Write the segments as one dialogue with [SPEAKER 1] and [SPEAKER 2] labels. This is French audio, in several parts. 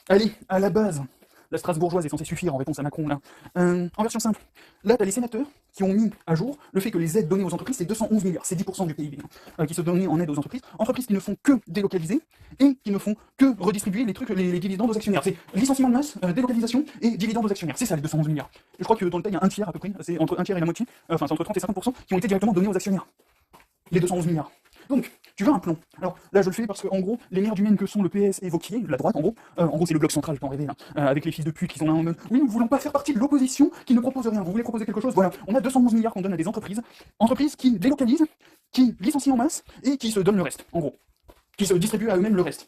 [SPEAKER 1] Allez, à la base, la Strasbourgeoise est censée suffire en réponse à Macron, là. En version simple, là, tu as les sénateurs qui ont mis à jour le fait que les aides données aux entreprises, c'est 211 milliards, c'est 10% du PIB, qui se donnent en aide aux entreprises. Entreprises qui ne font que délocaliser et qui ne font que redistribuer les trucs, les dividendes aux actionnaires. C'est licenciement de masse, délocalisation et dividendes aux actionnaires. C'est ça, les 211 milliards. Je crois que dans le tas, il y a un tiers à peu près, c'est entre un tiers et la moitié, enfin, c'est entre 30 et 50% qui ont été directement donnés aux actionnaires. Les 211 milliards. Donc, tu veux un plan. Alors là, je le fais parce que, en gros, les merdes humaines que sont le PS et Vauquier, la droite, en gros, c'est le bloc central, je peux en rêver, là, avec les fils de pute qui sont là en mode, oui, nous voulons pas faire partie de l'opposition qui ne propose rien, vous voulez proposer quelque chose, voilà. On a 211 milliards qu'on donne à des entreprises qui délocalisent, qui licencient en masse et qui se donnent le reste, en gros. Qui se distribuent à eux-mêmes le reste.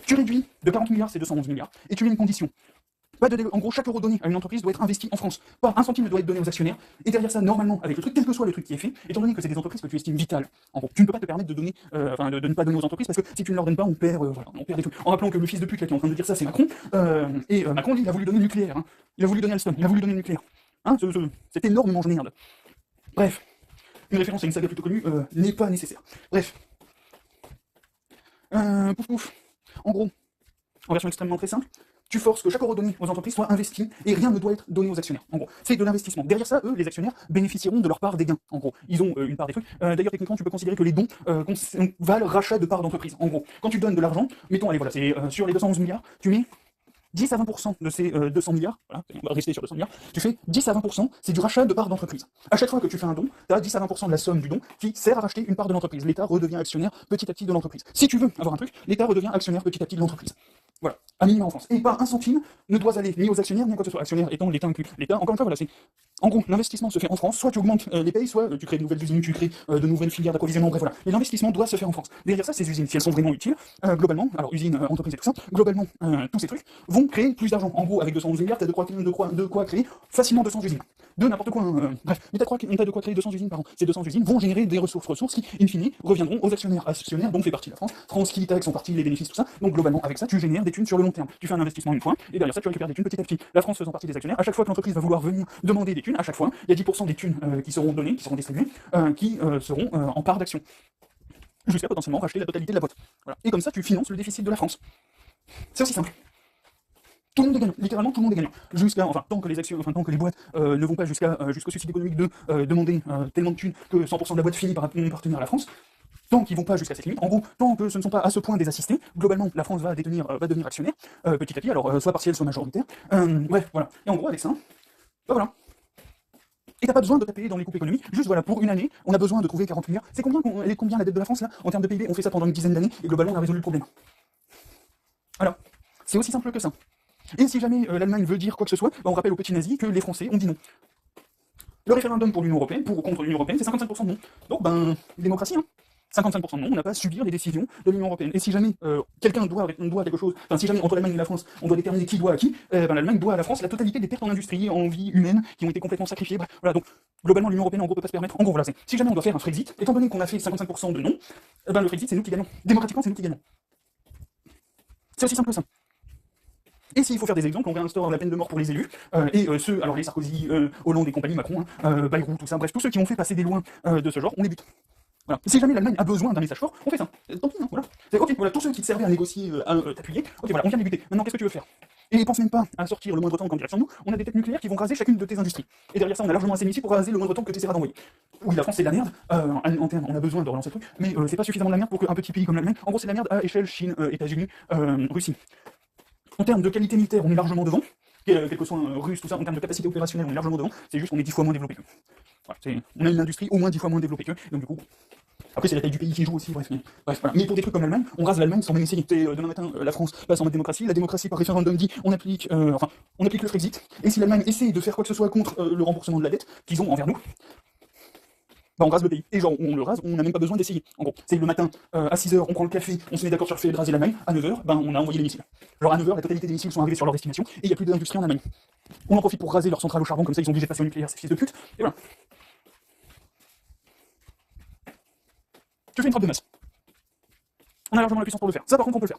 [SPEAKER 1] Tu réduis de 40 milliards ces 211 milliards et tu mets une condition. En gros, chaque euro donné à une entreprise doit être investi en France. Pas un centime ne doit être donné aux actionnaires. Et derrière ça, normalement, avec le truc, quel que soit le truc qui est fait, étant donné que c'est des entreprises que tu estimes vitales, en gros, tu ne peux pas te permettre de donner, de ne pas donner aux entreprises parce que si tu ne leur donnes pas, on perd, voilà, on perd des trucs. En rappelant que le fils de pute là, qui est en train de dire ça, c'est Macron. Macron, lui, il a voulu donner le nucléaire. Hein. Il a voulu donner Alstom. Il a voulu donner le nucléaire. Hein, cet énorme mange merde. Bref, une référence à une saga plutôt connue n'est pas nécessaire. Bref. Pouf pouf. En gros, en version extrêmement très simple, tu forces que chaque euro donné aux entreprises soit investi et rien ne doit être donné aux actionnaires. En gros, c'est de l'investissement. Derrière ça, eux, les actionnaires bénéficieront de leur part des gains. En gros, ils ont une part des trucs. D'ailleurs, techniquement, tu peux considérer que les dons valent rachat de parts d'entreprise. En gros, quand tu donnes de l'argent, mettons, allez, voilà, c'est sur les 211 milliards, tu mets 10 à 20% de ces 200 milliards, voilà, on va rester sur 200 milliards, tu fais 10 à 20%, c'est du rachat de parts d'entreprise. À chaque fois que tu fais un don, tu as 10 à 20% de la somme du don qui sert à racheter une part de l'entreprise. L'État redevient actionnaire petit à petit de l'entreprise. Si tu veux avoir un truc, l'État redevient actionnaire petit à petit de l'entreprise. Voilà, à minimum en France. Et pas un centime ne doit aller ni aux actionnaires, ni à quoi que ce soit. Actionnaire étant l'État inclus. L'État, encore une fois, voilà, c'est. En gros, l'investissement se fait en France, soit tu augmentes les pays, soit tu crées de nouvelles usines, tu crées de nouvelles filières d'approvisionnement, bref voilà. Mais l'investissement doit se faire en France. Derrière ça, ces usines, si elles sont vraiment utiles, globalement, alors usines, entreprises et tout ça, globalement, tous ces trucs vont créer plus d'argent. En gros, avec 211 milliards, t'as de quoi créer facilement 200 usines. De n'importe quoi, bref. Mais t'as de quoi créer 200 usines par an. Ces 200 usines vont générer des ressources qui, in fine, reviendront aux actionnaires. Actionnaires dont fait partie la France. France qui taxe en partie les bénéfices, tout ça. Donc globalement, avec ça, tu génères des thunes sur le long terme. Tu fais un investissement une fois, et derrière ça, tu récupères des thunes petit à petit. La France faisant partie des actionnaires, à chaque fois que l'entreprise va vouloir venir demander des thunes, à chaque fois, il y a 10% des thunes qui seront données, qui seront distribuées, qui seront en part d'action. Jusqu'à potentiellement racheter la totalité de la boîte. Voilà. Et comme ça, tu finances le déficit de la France. C'est aussi simple. Tout le monde est gagnant, littéralement tout le monde est gagnant. Tant que les actions, tant que les boîtes ne vont pas jusqu'au suicide économique de demander tellement de thunes que 100% de la boîte finit par appartenir à la France, tant qu'ils vont pas jusqu'à cette limite, en gros, tant que ce ne sont pas à ce point des assistés, globalement, la France va devenir actionnaire, petit à petit, alors soit partiel, soit majoritaire. Bref, voilà. Et en gros, avec ça, bah voilà. Et t'as pas besoin de taper dans les coupes économiques, juste voilà, pour une année, on a besoin de trouver 40 milliards. C'est combien la dette de la France là, en termes de PIB? On fait ça pendant une dizaine d'années, et globalement, on a résolu le problème. Voilà. C'est aussi simple que ça. Et si jamais l'Allemagne veut dire quoi que ce soit, bah on rappelle aux petits nazis que les Français ont dit non. Le référendum pour l'Union Européenne, pour ou contre l'Union Européenne, c'est 55% de non. Donc, démocratie, hein. 55% de non, on n'a pas à subir les décisions de l'Union Européenne. Et si jamais quelqu'un doit quelque chose, enfin si jamais entre l'Allemagne et la France, on doit déterminer qui doit à qui, l'Allemagne doit à la France la totalité des pertes en industrie, en vie humaine, qui ont été complètement sacrifiées. Bref, voilà, donc globalement l'Union Européenne en gros peut pas se permettre. En gros voilà, si jamais on doit faire un Frexit, étant donné qu'on a fait 55% de non, le Frexit c'est nous qui gagnons. Démocratiquement c'est nous qui gagnons. C'est aussi simple que ça. Et s'il faut faire des exemples, on réinstaure la peine de mort pour les élus, alors les Sarkozy, Hollande et compagnie, Macron, Bayrou, tout ça, bref, tous ceux qui ont fait passer des lois de ce genre, on les bute. Voilà. Si jamais l'Allemagne a besoin d'un message fort, on fait ça. Tant pis, hein, voilà. Ok, voilà, tous ceux qui te servaient à négocier, à t'appuyer, ok, voilà, on vient de les buter. Maintenant, qu'est-ce que tu veux faire? Et ils pensent même pas à sortir le moindre tank en direction de nous, on a des têtes nucléaires qui vont raser chacune de tes industries. Et derrière ça, on a largement assez mis ici pour raser le moindre tank que tu essaieras d'envoyer. Oui, la France c'est de la merde, en termes, on a besoin de relancer le truc, mais c'est pas suffisamment de la merde pour qu'un petit pays comme l'Allemagne, en gros c'est de la merde à échelle Chine, États-Unis, Russie. En termes de qualité militaire, on est largement devant. Quel que soit russe, tout ça, en termes de capacité opérationnelle, on est largement devant. C'est juste qu'on est 10 fois moins développé qu'eux. Voilà, on a une industrie au moins 10 fois moins développée qu'eux. Donc du coup, après c'est la taille du pays qui joue aussi, bref. Voilà. Mais pour des trucs comme l'Allemagne, on rase l'Allemagne sans même essayer. Demain matin, la France passe en mode démocratie. La démocratie par référendum dit on applique le Frexit. Et si l'Allemagne essaie de faire quoi que ce soit contre le remboursement de la dette qu'ils ont envers nous, on rase le pays. Et genre, on le rase, on n'a même pas besoin d'essayer. En gros, c'est le matin, à 6h, on prend le café, on se met d'accord sur le fait de raser l'Allemagne, à 9h, on a envoyé les missiles. Genre à 9h, la totalité des missiles sont arrivés sur leur destination, et il n'y a plus d'industrie en Allemagne. On en profite pour raser leur centrale au charbon, comme ça ils sont obligés de passer au nucléaire, ces fils de pute, et voilà. Tu fais une frappe de masse. On a largement la puissance pour le faire. Ça par contre, on peut le faire.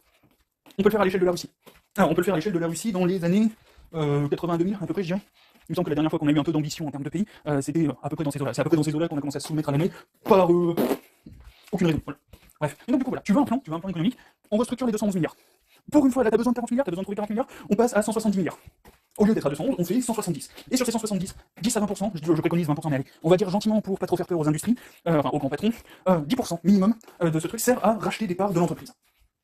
[SPEAKER 1] On peut le faire à l'échelle de la Russie. Alors, on peut le faire à l'échelle de la Russie dans les années 80-2000, à peu près, je dirais. Il me semble que la dernière fois qu'on a eu un peu d'ambition en termes de pays, c'était à peu près dans ces eaux-là. C'est à peu près dans ces eaux-là qu'on a commencé à se soumettre à l'Allemagne par aucune raison. Voilà. Bref. Et donc du coup voilà, tu veux un plan économique, on restructure les 211 milliards. Pour une fois, là, t'as besoin de 40 milliards, t'as besoin de trouver 40 milliards, on passe à 170 milliards. Au lieu d'être à 211, on fait 170. Et sur ces 170, 10 à 20%, je préconise 20%, mais allez, on va dire gentiment pour pas trop faire peur aux industries, enfin aux grands patrons, 10% minimum de ce truc sert à racheter des parts de l'entreprise.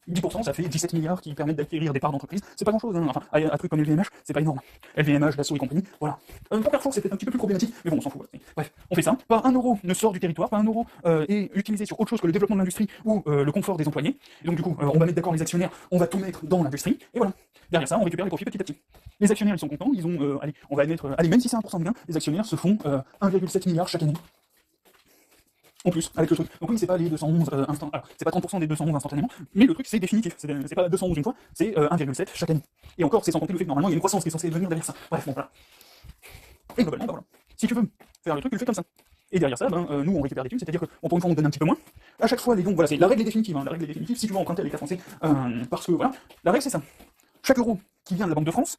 [SPEAKER 1] 10%, ça fait 17 milliards qui permettent d'acquérir des parts d'entreprise. C'est pas grand chose, hein. Enfin, à truc comme LVMH, c'est pas énorme. LVMH, Dassault et compagnie, voilà. Pour Carrefour, c'est peut-être un petit peu plus problématique, mais bon, on s'en fout. Ouais. Bref, on fait ça. Pas un euro ne sort du territoire, pas un euro est utilisé sur autre chose que le développement de l'industrie ou le confort des employés. Et donc, du coup, on va mettre d'accord les actionnaires, on va tout mettre dans l'industrie, et voilà. Derrière ça, on récupère les profits petit à petit. Les actionnaires, ils sont contents, ils ont, allez, on va admettre, allez, même si c'est 1% de gain, les actionnaires se font 1,7 milliard chaque année. En plus, avec le truc. Donc oui, c'est pas les 211 instants, alors c'est pas 30% des 211 instantanément, mais le truc c'est définitif, c'est pas 211 une fois, c'est 1,7 chaque année. Et encore, c'est sans compter le fait que normalement il y a une croissance qui est censée venir derrière ça. Bref, bon voilà. Et globalement, bah voilà. Si tu veux faire le truc, tu le fais comme ça. Et derrière ça, nous on récupère des thunes, c'est-à-dire que pour une fois on donne un petit peu moins. À chaque fois, les dons, voilà, c'est la règle est définitive, hein, la règle est définitive si tu veux emprunter à l'État français, parce que voilà, la règle c'est ça. Chaque euro qui vient de la Banque de France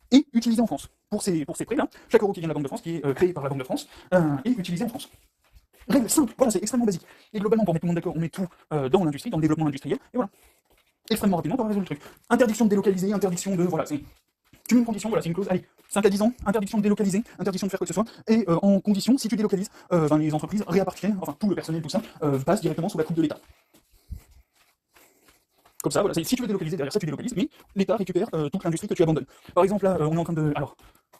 [SPEAKER 1] est utilisé en France. Pour ces prêts-là, chaque euro qui vient de la Banque de France, qui est créé par la Banque de France, est utilisé en France. Règle simple, voilà, c'est extrêmement basique. Et globalement, pour mettre tout le monde d'accord, on met tout dans l'industrie, dans le développement industriel, et voilà. Extrêmement rapidement, on va résoudre le truc. Interdiction de délocaliser, interdiction de, voilà, c'est... Tu mets une condition, voilà, c'est une clause, allez, 5 à 10 ans, interdiction de délocaliser, interdiction de faire quoi que ce soit, et en condition, si tu délocalises, les entreprises réappartiennent, enfin tout le personnel, tout ça, passe directement sous la coupe de l'État. Comme ça, voilà, si tu veux délocaliser, derrière ça tu délocalises, mais l'État récupère toute l'industrie que tu abandonnes. Par exemple, là, on est en train de... Alors,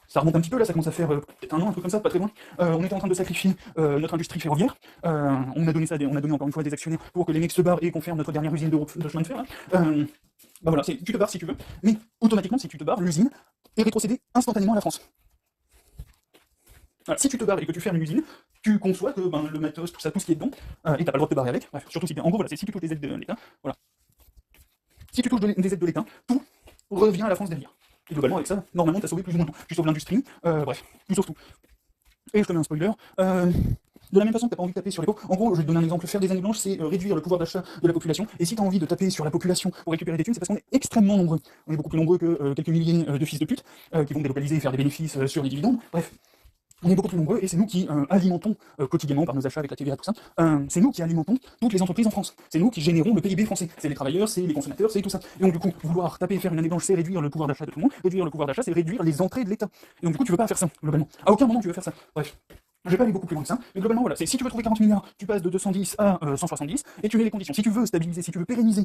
[SPEAKER 1] ça remonte un petit peu, là, ça commence à faire peut-être un an, un truc comme ça, pas très loin. On était en train de sacrifier notre industrie ferroviaire. On a donné ça, on a donné encore une fois des actionnaires pour que les mecs se barrent et qu'on ferme notre dernière usine de chemin de fer. Là. Bah voilà, tu te barres si tu veux, mais automatiquement, si tu te barres, l'usine est rétrocédée instantanément à la France. Voilà, si tu te barres et que tu fermes une usine, tu conçois que le matos, tout ça, tout ce qui est dedans, et t'as pas le droit de te barrer avec. Bref, surtout si bien. En gros, voilà, c'est si tu touches des aides de l'État, voilà. Si tu touches des aides de l'État, tout revient à la France derrière. Et globalement, avec ça, normalement, t'as sauvé plus ou moins tout. Tu sauves l'industrie, bref, tu sauves tout. Et je te mets un spoiler. De la même façon que t'as pas envie de taper sur les pauvres, en gros, je vais te donner un exemple, faire des années blanches, c'est réduire le pouvoir d'achat de la population, et si t'as envie de taper sur la population pour récupérer des thunes, c'est parce qu'on est extrêmement nombreux. On est beaucoup plus nombreux que quelques milliers de fils de pute, qui vont délocaliser et faire des bénéfices sur les dividendes, bref. On est beaucoup plus nombreux et c'est nous qui alimentons quotidiennement par nos achats avec la TVA, tout ça, c'est nous qui alimentons toutes les entreprises en France. C'est nous qui générons le PIB français. C'est les travailleurs, c'est les consommateurs, c'est tout ça. Et donc du coup, vouloir taper et faire une année blanche, c'est réduire le pouvoir d'achat de tout le monde. Réduire le pouvoir d'achat, c'est réduire les entrées de l'État. Et donc du coup, tu veux pas faire ça, globalement. À aucun moment tu veux faire ça. Bref. Je vais pas aller beaucoup plus loin que ça, mais globalement voilà, si tu veux trouver 40 milliards, tu passes de 210 à 170, et tu mets les conditions. Si tu veux stabiliser, si tu veux pérenniser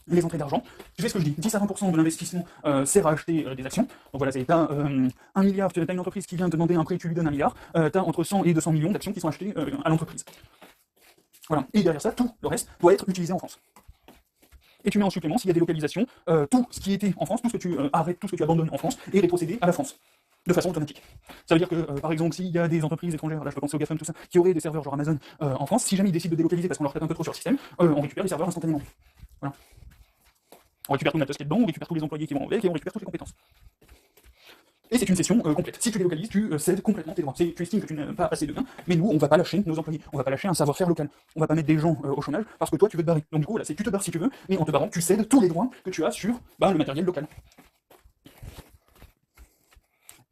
[SPEAKER 1] les entrées d'argent, tu fais ce que je dis, 10 à 20% de l'investissement sert à acheter des actions. Donc voilà, t'as 1 milliard, t'as une entreprise qui vient te demander un prêt, tu lui donnes 1 milliard, t'as entre 100 et 200 millions d'actions qui sont achetées à l'entreprise. Voilà, et derrière ça, tout le reste doit être utilisé en France. Et tu mets en supplément, s'il y a des localisations, tout ce qui était en France, tout ce que tu arrêtes, tout ce que tu abandonnes en France, est rétrocédé à la France. De façon automatique. Ça veut dire que, par exemple, s'il y a des entreprises étrangères, là je peux penser au GAFAM, tout ça, qui auraient des serveurs genre Amazon en France, si jamais ils décident de délocaliser parce qu'on leur tape un peu trop sur le système, on récupère les serveurs instantanément. Voilà. On récupère tout le matos qui est dedans, on récupère tous les employés qui vont avec et on récupère toutes les compétences. Et c'est une session complète. Si tu délocalises, tu cèdes complètement tes droits. Tu estimes que tu n'as pas assez de gains, mais nous, on va pas lâcher nos employés. On va pas lâcher un savoir-faire local. On va pas mettre des gens au chômage parce que toi, tu veux te barrer. Donc du coup, voilà, tu te barres si tu veux, mais en te barrant, tu cèdes tous les droits que tu as sur le matériel local.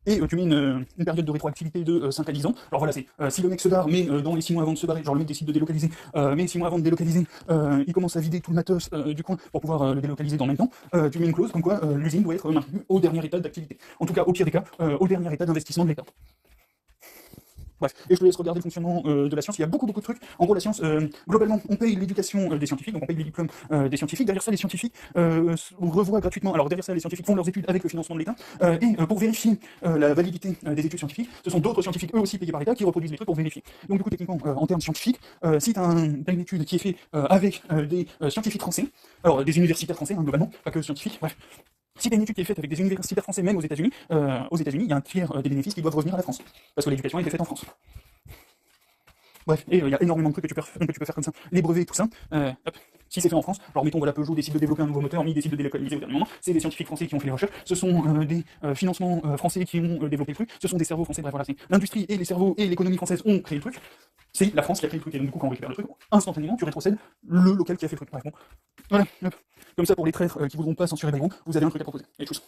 [SPEAKER 1] Et tu mets une période de rétroactivité de 5 à 10 ans. Alors voilà, c'est si le mec se barre, mais dans les 6 mois avant de se barrer, genre le mec décide de délocaliser, mais 6 mois avant de délocaliser, il commence à vider tout le matos du coin pour pouvoir le délocaliser dans le même temps, tu mets une clause comme quoi l'usine doit être maintenue au dernier état d'activité. En tout cas, au pire des cas, au dernier état d'investissement de l'État. Bref, et je te laisse regarder le fonctionnement de la science, il y a beaucoup de trucs. En gros, la science, globalement, on paye l'éducation des scientifiques, donc on paye les diplômes des scientifiques. Derrière ça, les scientifiques revoient gratuitement, alors derrière ça, les scientifiques font leurs études avec le financement de l'État, et pour vérifier la validité des études scientifiques, ce sont d'autres scientifiques, eux aussi payés par l'État, qui reproduisent les trucs pour vérifier. Donc du coup, techniquement, en termes scientifiques, si tu as une étude qui est faite avec des scientifiques français, alors des universitaires français, globalement, pas que scientifiques, bref. Si t'as une étude qui est faite avec des universitaires français, même aux États-Unis, il y a un tiers des bénéfices qui doivent revenir à la France. Parce que l'éducation a été faite en France. Bref, et il y a énormément de trucs que tu peux faire comme ça. Les brevets, tout ça, hop, si c'est fait en France, alors mettons, voilà, Peugeot décide de développer un nouveau moteur, mais il décide de délocaliser au dernier moment, c'est des scientifiques français qui ont fait les recherches, ce sont des financements français qui ont développé le truc, ce sont des cerveaux français, bref, voilà, c'est l'industrie et les cerveaux et l'économie française ont créé le truc, c'est la France qui a créé le truc, et donc du coup, quand on récupère le truc, instantanément, tu rétrocèdes le local qui a fait le truc. Bref, bon, voilà, hop. Comme ça, pour les traîtres qui voudront pas censurer Bayrou, vous avez un truc à proposer. Et tous.